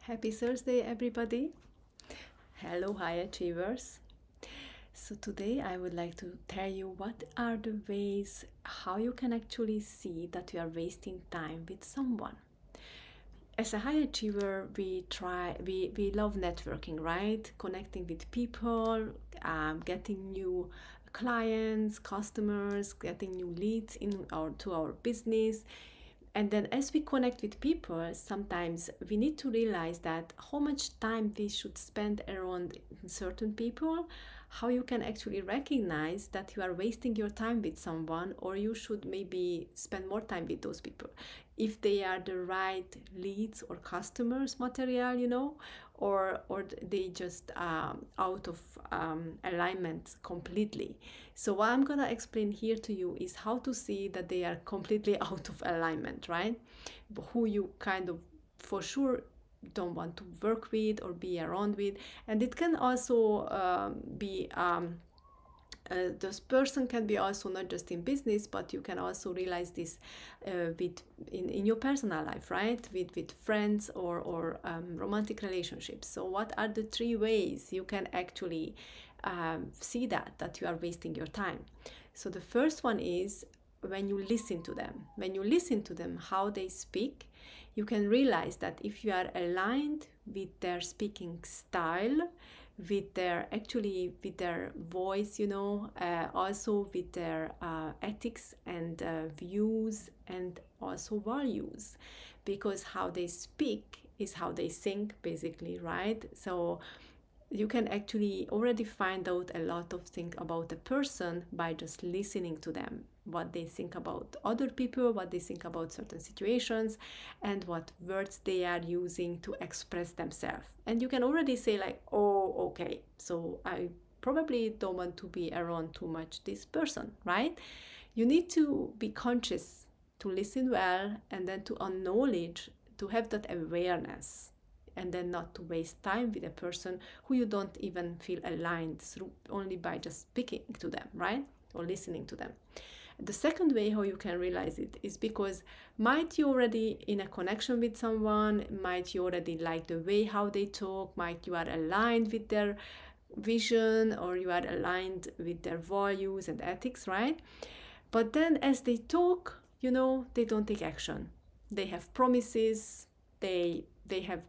Happy Thursday, everybody. Hello, high achievers. So, today I would like to tell you what are the ways how you can actually see that you are wasting time with someone. As a high achiever, we love networking, right? Connecting with people, getting new clients, customers, getting new leads to our business. And then as we connect with people, sometimes we need to realize that how much time we should spend around certain people, how you can actually recognize that you are wasting your time with someone, or you should maybe spend more time with those people if they are the right leads or customers material, or they just out of alignment completely. So what I'm gonna explain here to you is how to see that they are completely out of alignment, right? Who you kind of for sure don't want to work with or be around with. And it can also be this person can be also not just in business, but you can also realize this in your personal life, right? With friends or romantic relationships. So what are the 3 ways you can actually see that you are wasting your time? So the first one is when you listen to them. When you listen to them, how they speak, you can realize that if you are aligned with their speaking style, with their voice, also with their ethics and views and also values, because how they speak is how they think, basically, right? So you can actually already find out a lot of things about a person by just listening to them, what they think about other people, what they think about certain situations, and what words they are using to express themselves. And you can already say like, oh, okay, so I probably don't want to be around too much this person, right? You need to be conscious to listen well, and then to acknowledge, to have that awareness, and then not to waste time with a person who you don't even feel aligned through only by just speaking to them, right? Or listening to them. The second way how you can realize it is because might you already in a connection with someone, might you already like the way how they talk, might you are aligned with their vision, or you are aligned with their values and ethics, right? But then as they talk, they don't take action. They have promises, they have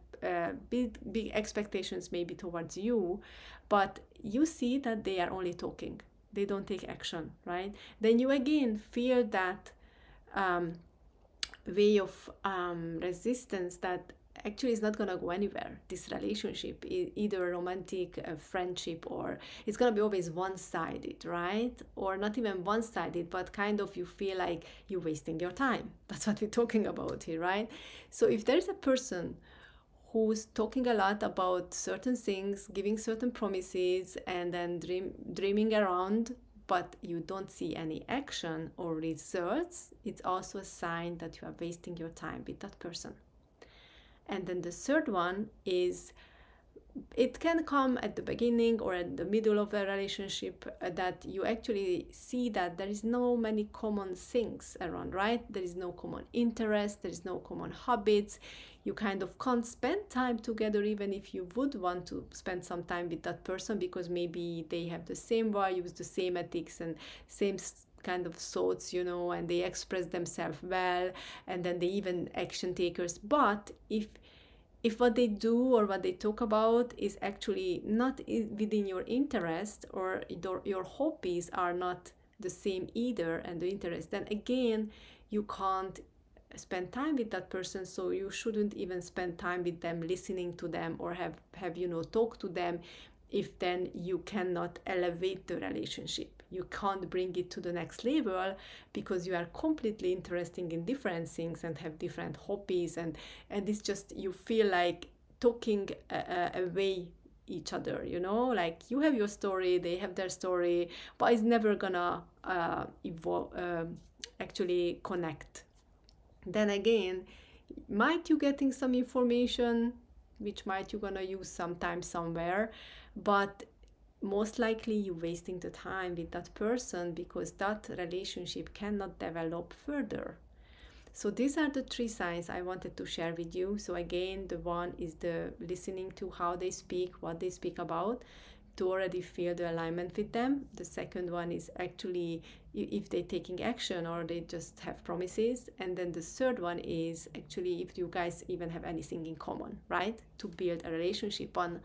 big expectations maybe towards you, but you see that they are only talking. They don't take action, right? Then you again feel that way of resistance that actually is not going to go anywhere, this relationship, either a romantic friendship, or it's going to be always one-sided, right? Or not even one-sided, but kind of you feel like you're wasting your time. That's what we're talking about here, right? So if there's a person who's talking a lot about certain things, giving certain promises, and then dreaming around, but you don't see any action or results, it's also a sign that you are wasting your time with that person. And then the third one is, it can come at the beginning or at the middle of a relationship, that you actually see that there is no many common things around, right? There is no common interest, there is no common habits. You kind of can't spend time together, even if you would want to spend some time with that person, because maybe they have the same values, the same ethics, and same kind of thoughts, and they express themselves well, and then they even action takers. But if what they do or what they talk about is actually not within your interest, or your hobbies are not the same either, and the interest, then again you can't spend time with that person. So you shouldn't even spend time with them, listening to them, or have talk to them, if then you cannot elevate the relationship. You can't bring it to the next level, because you are completely interested in different things and have different hobbies, and it's just, you feel like talking away each other, like you have your story, they have their story, but it's never gonna evolve, actually connect. Then again, might you getting some information which might you gonna use sometime somewhere, but most likely you're wasting the time with that person, because that relationship cannot develop further. So these are the 3 signs I wanted to share with you. So again, the one is the listening to how they speak, what they speak about, to already feel the alignment with them. The second one is actually if they're taking action or they just have promises. And then the third one is actually if you guys even have anything in common, right? To build a relationship on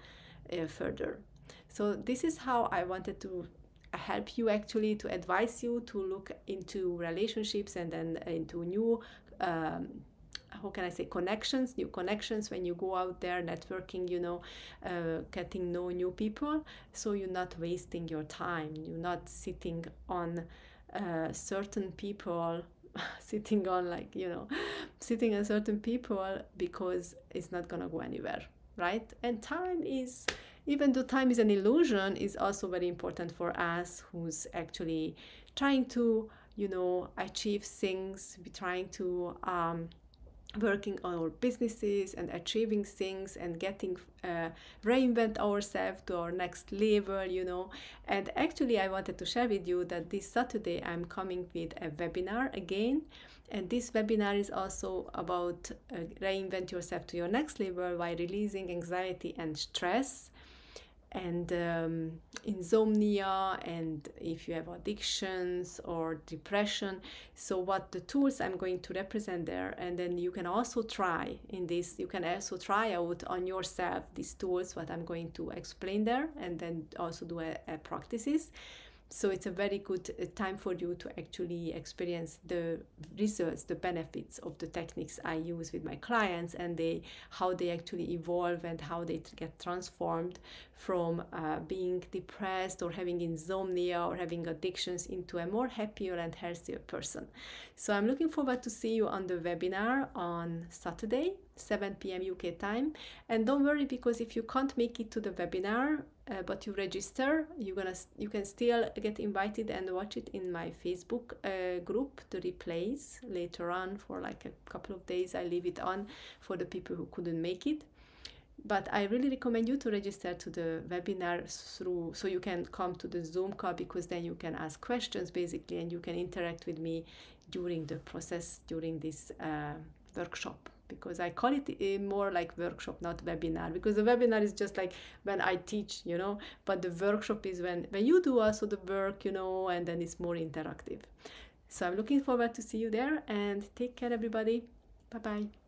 further. So this is how I wanted to help you, actually to advise you to look into relationships and then into new how can I say, connections, new connections when you go out there networking, getting know new people. So you're not wasting your time, you're not sitting on certain people sitting on sitting on certain people, because it's not gonna go anywhere, right? And time is, even though time is an illusion, is also very important for us who's actually trying to achieve things. We're trying to working on our businesses and achieving things and getting reinvent ourselves to our next level. And actually I wanted to share with you that this Saturday I'm coming with a webinar again, and this webinar is also about reinvent yourself to your next level by releasing anxiety and stress and insomnia, and if you have addictions or depression. So what the tools I'm going to represent there, and then you can also try in this, you can also try out on yourself these tools what I'm going to explain there, and then also do a practices. So it's a very good time for you to actually experience the results, the benefits of the techniques I use with my clients, and how they actually evolve and how they get transformed from being depressed or having insomnia or having addictions into a more happier and healthier person. So I'm looking forward to see you on the webinar on Saturday, 7 p.m. UK time. And don't worry, because if you can't make it to the webinar, but you register, you can still get invited and watch it in my Facebook group, the replays later on for like a couple of days. I leave it on for the people who couldn't make it. But I really recommend you to register to the webinar so you can come to the Zoom call, because then you can ask questions basically, and you can interact with me during the process, during this workshop. Because I call it more like workshop, not webinar, because the webinar is just like when I teach, but the workshop is when you do also the work, and then it's more interactive. So I'm looking forward to see you there, and take care everybody. Bye bye.